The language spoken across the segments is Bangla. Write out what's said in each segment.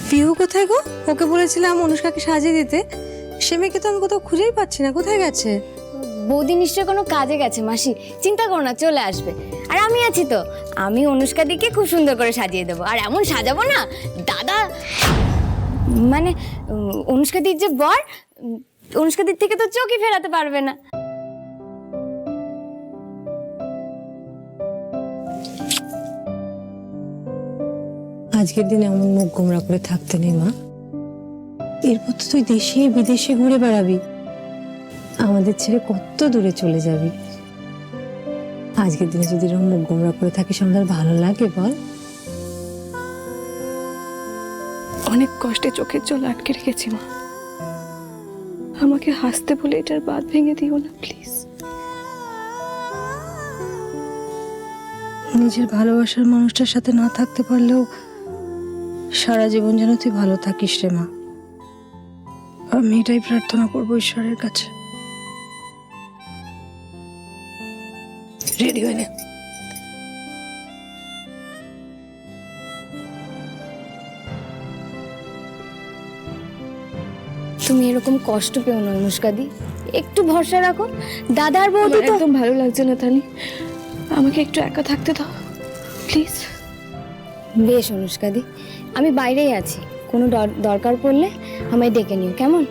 পিহু কোথায় গো? ওকে বলেছিলাম অনুষ্কাকে সাজিয়ে দিতে। সে মেয়েকে তো আমি কোথাও খুঁজেই পাচ্ছি না, কোথায় গেছে? বৌদি নিশ্চয় কোনো কাজে গেছে মাসি, চিন্তা করো না, চলে আসবে। আর আমি আছি তো, আমি অনুষ্কা দিকে খুব সুন্দর করে সাজিয়ে দেবো। আর এমন সাজাবো না দাদা, মানে অনুষ্কা দির যে বর, অনুষ্কা দির থেকে তো চোখই ফেরাতে পারবে না। আজকের দিনে এমন মুখ গোমরা করে থাকতে নেই মা। এরপর তো তুই দেশে বিদেশে ঘুরে বেড়াবি, আমাদের ছেড়ে কত দূরে চলে যাবি। আজকের দিনে যদি এরকম মুখ গোমরা করে থাকিস আমাদের ভালো লাগে বল? অনেক কষ্টে চোখের জল আটকে রেখেছি মা, আমাকে হাসতে বলে এটার বাঁধ ভেঙে দিও না প্লিজ। নিজের ভালোবাসার মানুষটার সাথে না থাকতে পারলেও সারা জীবন যেন তুই ভালো থাকিস রে মা। আমি এটাই প্রার্থনা করবো ঈশ্বরের কাছে। রেডি হয়ে নে। তুমি এরকম কষ্ট পেও না অনুষ্কা দি, একটু ভরসা রাখো। দাদা আর বৌদি আমার তো একদম ভালো লাগছে না তানি, আমাকে একটু একা থাকতে দাও প্লিজ। বেশ অনুষ্কা দি, আমি বাইরেই আছি, কোনো দরকার পড়লে আমায় ডেকে নিও, কেমন?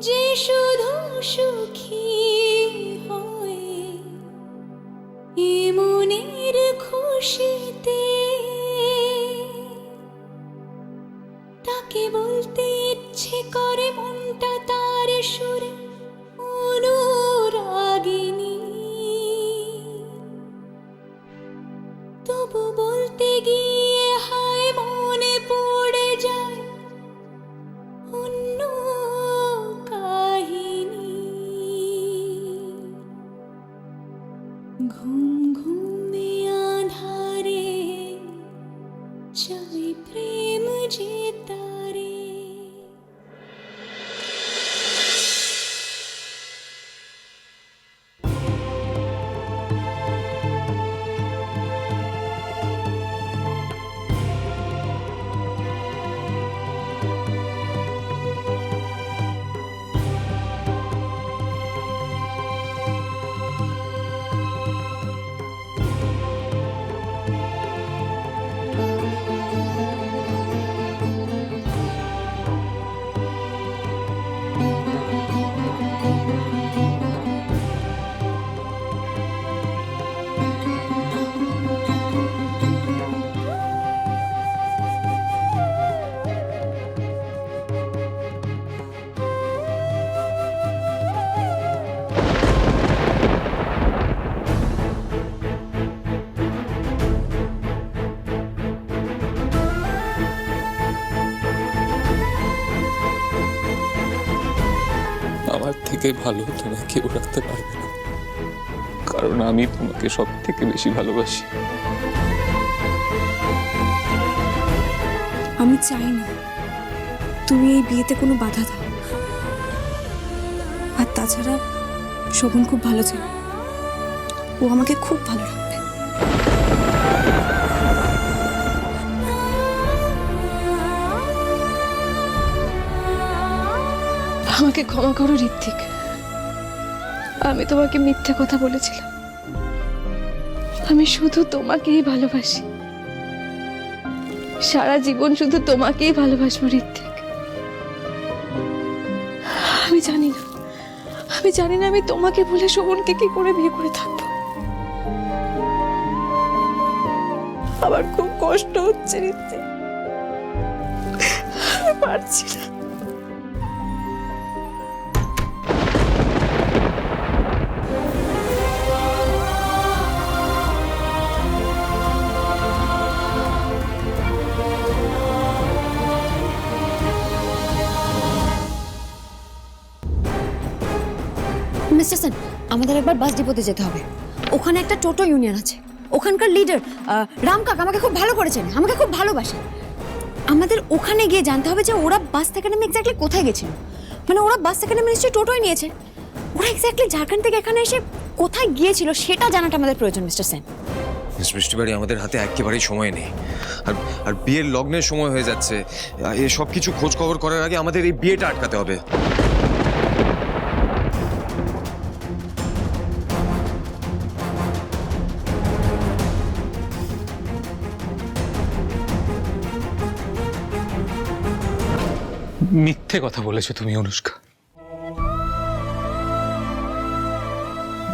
যে শুধু সুখী হয় এ মনের খুশিতে, তাকে বলতে ইচ্ছে করে মনটা তার সুরে অনুরাগিনী, তবু বলতে গিয়ে হায় মনে পড়ে যায় অন্য কাহিনী। ঘুম ঘুমে আধারে চাই প্রেম যে তারে। আমার থেকে ভালো তোমাকে কেউ রাখতে পারবে না, কারণ আমি তোমাকে সব থেকে বেশি ভালোবাসি। আমি চাই না তুমি এই বিয়েতে কোনো বাধা দাও। আর তাছাড়া শোভন খুব ভালো ছিল, ও আমাকে খুব ভালো রাখবে। আমাকে ক্ষমা করো ঋত্বিক, আমি তোমাকে মিথ্যে কথা বলেছিলাম। আমি শুধু তোমাকেই ভালোবাসি, সারা জীবন শুধু তোমাকেই ভালোবাসবো ঋত্বিক। আমি জানি না আমি তোমাকে বলে শোভনকে কি করে বিয়ে করে থাকবো। আমার খুব কষ্ট হচ্ছে ঋত্বিক, আমি পারছি না। মিস্টার সেন, আমাদের একবার বাস ডিপোতে যেতে হবে। ওখানে একটা টোটো ইউনিয়ন আছে, ওখানকার লিডার রাম কাকা আমাকে খুব ভালো করেছেন, আমাকে খুব ভালোবাসেন। আমাদের ওখানে গিয়ে জানতে হবে যে ওরা বাস থেকে নেমে এক্স্যাক্টলি কোথায় গেছিল। মানে ওরা বাস থেকে নেমে নিশ্চয়ই টোটোই নিয়েছে। ওরা এক্স্যাক্টলি ঝাড়খণ্ড থেকে এখানে এসে কোথায় গিয়েছিল সেটা জানাটা আমাদের প্রয়োজন মিস্টার সেন। মিস বৃষ্টিবাড়ি, আমাদের হাতে একেবারেই সময় নেই। আর আর বিয়ের লগ্নের সময় হয়ে যাচ্ছে। এই সব কিছু খোঁজ খবর করার আগে আমাদের এই বিয়েটা আটকাতে হবে। মিথ্যে কথা বলেছো তুমি অনুষ্কা,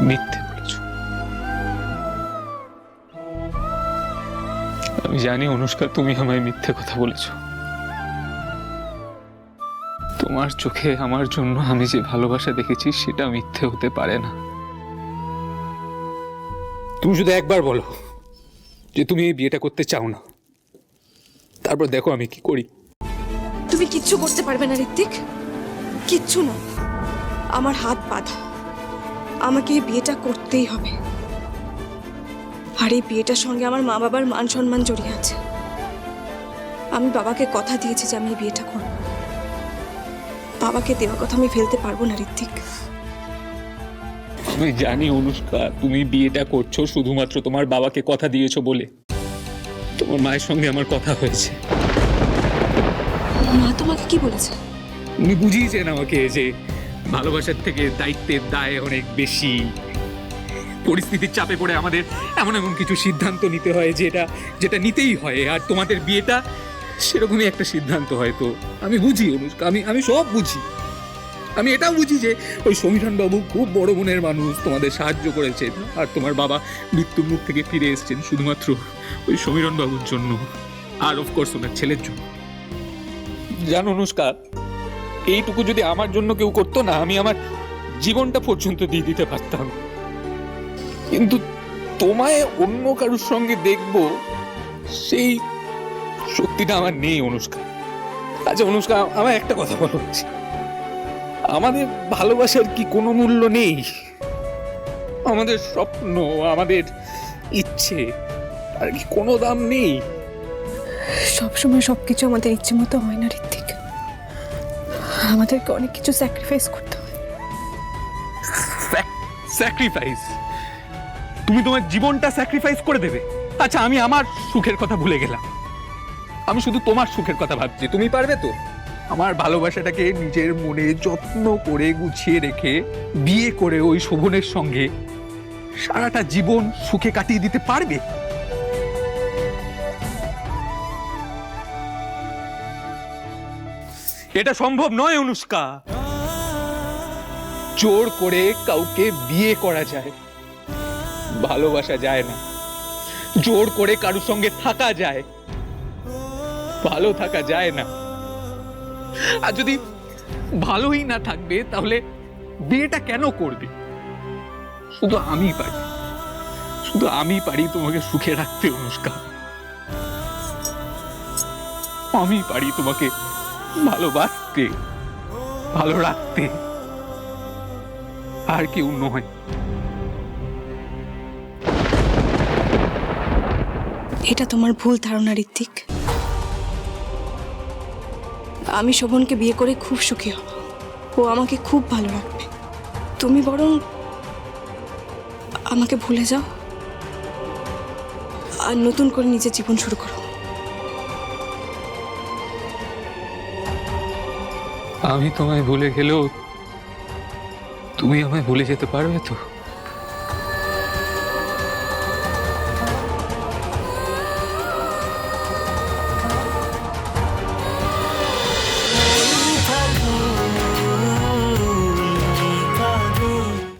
মিথ্যে বলেছো। আমি জানি অনুষ্কা, তুমি আমায় মিথ্যে কথা বলেছো। তোমার চোখে আমার জন্য আমি যে ভালোবাসা দেখেছি সেটা মিথ্যে হতে পারে না। তুমি শুধু একবার বলো যে তুমি এই বিয়েটা করতে চাও না, তারপর দেখো আমি কি করি। তুমি কিচ্ছু করতে পারবে না ঋত্বিক, কিচ্ছু না। আমার হাত বাঁধা, আমাকে এই বিয়েটা করতেই হবে। আর এই বিয়েটার সঙ্গে আমার মা বাবার মান সম্মান জড়িয়ে আছে। আমি বাবাকে কথা দিয়েছি যে আমি এই বিয়েটা করব। বাবাকে দেওয়া কথা আমি ফেলতে পারবো না ঋত্বিক। আমি জানি অনুষ্কা, তুমি বিয়েটা করছো শুধুমাত্র তোমার বাবাকে কথা দিয়েছো বলে। তোমার মায়ের সঙ্গে আমার কথা হয়েছে। মা তোমাকে কি বলেছে? উনি বুঝিয়েছেন আমাকে যে ভালোবাসার থেকে দায়িত্বের দায় অনেক বেশি। পরিস্থিতির চাপে পড়ে আমাদের এমন এমন কিছু সিদ্ধান্ত নিতে হয় যেটা নিতেই হয়। আর তোমাদের বিয়েটা সেরকমই একটা সিদ্ধান্ত হয়তো। আমি বুঝি অনুষ্কা, আমি সব বুঝি। আমি এটাও বুঝি যে ওই সমীরণ বাবু খুব বড় মনের মানুষ, তোমাদের সাহায্য করেছেন। আর তোমার বাবা মৃত্যুর মুখ থেকে ফিরে এসেছেন শুধুমাত্র ওই সমীরণ বাবুর জন্য, আর অফকোর্স ওনার ছেলের জন্য। জানো অনুষ্কা, এইটুকু যদি আমার জন্য কেউ করতো না, আমি আমার জীবনটা পর্যন্ত দিয়ে দিতে পারতাম। কিন্তু তোমায় অন্য কারোর সঙ্গে দেখবো সেই শক্তিটা আমার নেই অনুষ্কা। আচ্ছা অনুষ্কা, আমার একটা কথা বলো, আমাদের ভালোবাসার কি কোনো মূল্য নেই? আমাদের স্বপ্ন, আমাদের ইচ্ছে আর কি কোনো দাম নেই? সবসময় সবকিছু আমাদের ইচ্ছে মতো হয় না ঋত্বিক। আমাদেরকে অনেক কিছু স্যাক্রিফাইস করতে হয়। স্যাক্রিফাইস? তুমি তোমার জীবনটা স্যাক্রিফাইস করে দেবে? আচ্ছা, আমি আমার সুখের কথা ভুলে গেলাম, আমি শুধু তোমার সুখের কথা ভাবছি। তুমি পারবে তো আমার ভালোবাসাটাকে নিজের মনে যত্ন করে গুছিয়ে রেখে বিয়ে করে ওই শোভনের সঙ্গে সারাটা জীবন সুখে কাটিয়ে দিতে পারবে? এটা সম্ভব নয় অনুষ্কা। জোর করে কাউকে বিয়ে করা যায়, ভালোবাসা যায় না। জোর করে কারোর সঙ্গে থাকা যায়, ভালো থাকা যায় না। আর যদি ভালোই না থাকবে তাহলে বিয়েটা কেন করবে? শুধু আমি পারি, শুধু আমি পারি তোমাকে সুখে রাখতে অনুষ্কা। আমি পারি তোমাকে ভালোবাসতে, ভালো রাখতে, আর কেউ নয়। এটা তোমার ভুল ধারণা ঋত্বিক। আমি শোভনকে বিয়ে করে খুব সুখী হব, ও আমাকে খুব ভালো রাখবে। তুমি বরং আমাকে ভুলে যাও আর নতুন করে নিজের জীবন শুরু করো। আমি তোমায় ভুলে গেলেও তুমি আমায় ভুলে যেতে পারবে তো?